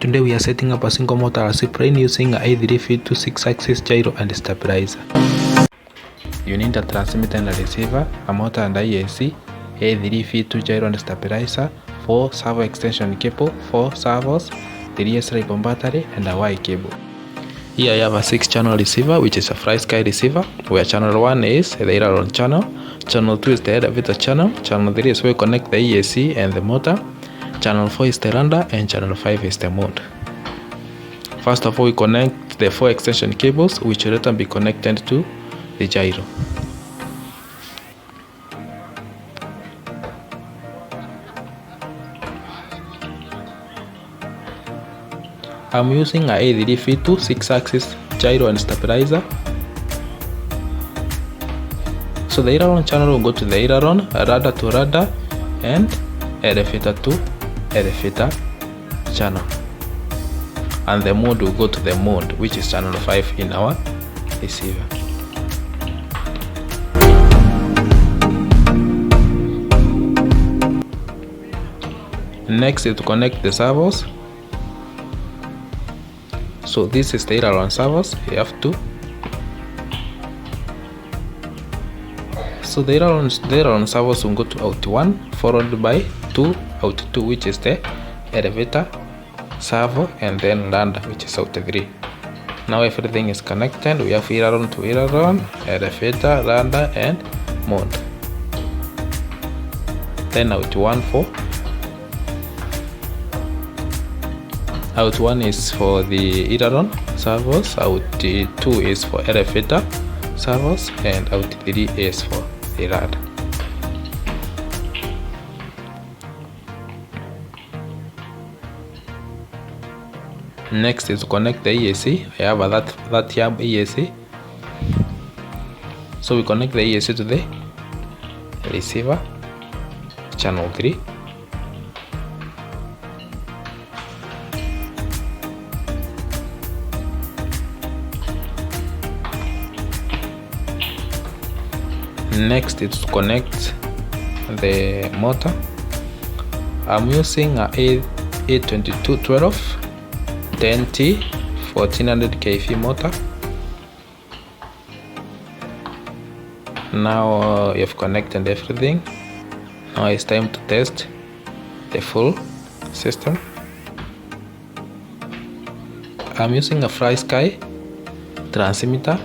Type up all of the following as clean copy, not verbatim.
Today we are setting up a single motor receiver using a A3V2 6-axis gyro and stabilizer. You need a transmitter and a receiver, a motor and IAC, A3V2 gyro and stabilizer, 4 servo extension cable, 4 servos, 3 S-ribbon battery and a Y cable. Here I have a 6-channel receiver, which is a FlySky receiver, where channel 1 is the aileron channel, channel 2 is the elevator channel, channel 3 is where we connect the EAC and the motor, channel 4 is the rudder, and channel 5 is the mode. First of all, we connect the 4 extension cables, which will later be connected to the gyro. I'm using a A3V2 6-axis gyro and stabilizer. So the aileron channel will go to the aileron, rudder to rudder, and elevator to elevator channel. And the mode will go to the mode, which is channel 5 in our receiver. Next is to connect the servos. So this is the aileron servos. You have to. So the aileron servos will go to out 1, followed by 2 out 2, which is the elevator, servo, and then rudder, which is out 3. Now everything is connected. We have aileron to aileron, elevator, rudder, and mode. Then out 1 for out 1 is for the aileron servos, out 2 is for elevator servos, and out 3 is for the rudder. Next is to connect the EAC. I have a that yard EAC. So we connect the EAC to the receiver, channel 3. Next is to connect the motor. I'm using a A2212 10T 1400 kV motor. Now you've connected everything. Now it's time to test the full system. I'm using a FlySky transmitter.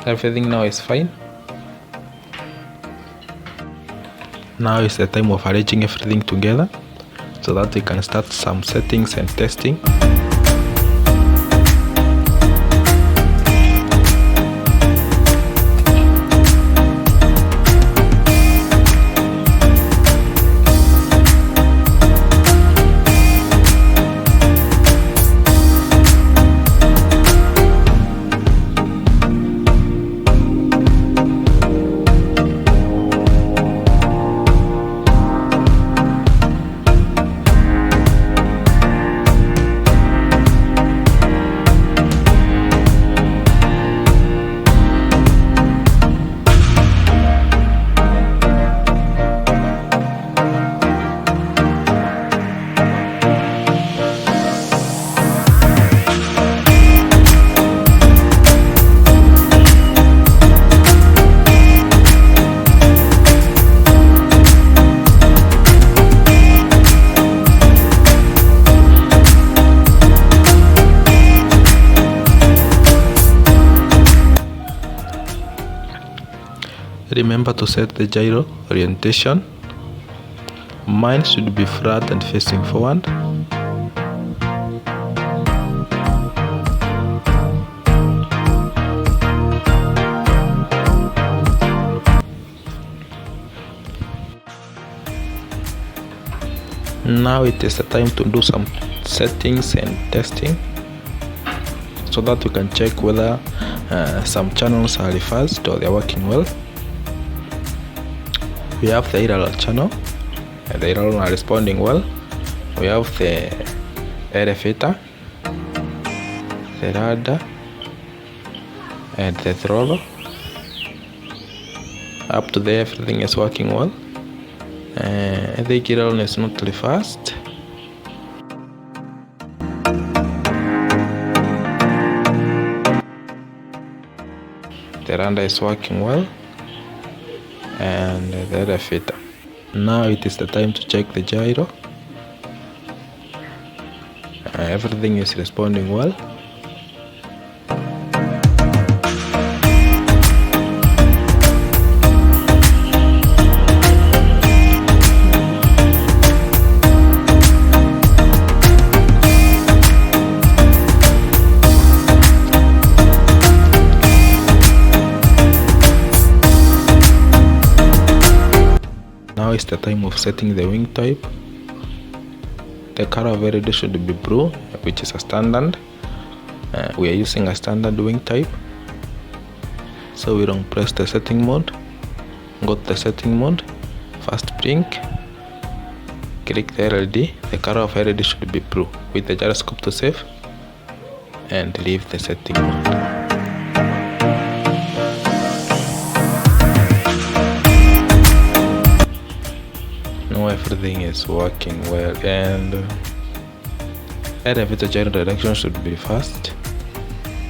Everything now is fine. Now is the time of arranging everything together so that we can start some settings and testing. Remember to set the gyro orientation. Mine should be flat and facing forward. Now it is the time to do some settings and testing so that we can check whether some channels are reversed or they are working well. We have the aileron channel, and the aileron are responding well. We have the elevator, the rudder and the throttle. Up to there everything is working well. The gyro is not really fast. The rudder is working well, and the other filter. Now it is the time to check the gyro. Everything is responding well. Now is the time of setting the wing type. The color of LED should be blue, which is a standard. We are using a standard wing type. So we don't press the setting mode. Go to the setting mode. First blink. Click the LED. The color of LED should be blue. With the gyroscope to save. And leave the setting mode. Now everything is working well, and A3V2 gyro direction should be fast.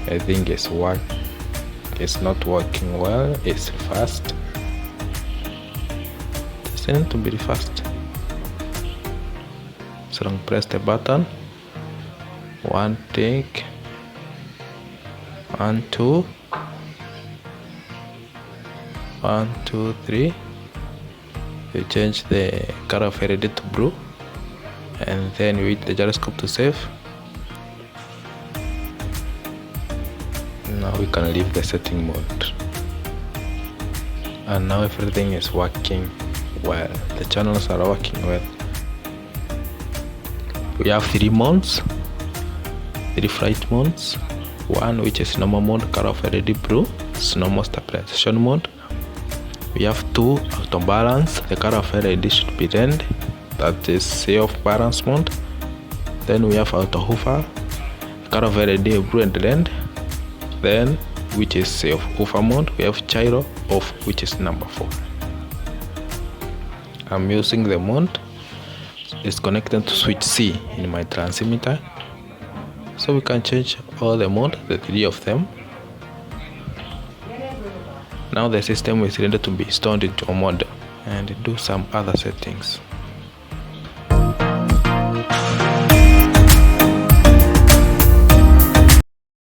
I think it's not working well. It's fast. It's going to be fast. So don't press the button. One take. 1, 2. 1, 2, 3. You change the color of LED to blue, and then you hit the gyroscope to save. Now we can leave the setting mode, and now everything is working well. The channels are working well. We have 3 modes, 3 flight modes. One which is normal mode, color of LED blue, it's normal stabilization mode. We have 2 auto balance. The color of LED should be red, that is self balance mode. Then we have auto hover, color of LED blue and red. Then which is self hover mode. We have gyro off, which is number 4. I'm using the mode. It's connected to switch C in my transmitter, so we can change all the mode, the 3 of them. Now the system is ready to be installed into a model and do some other settings.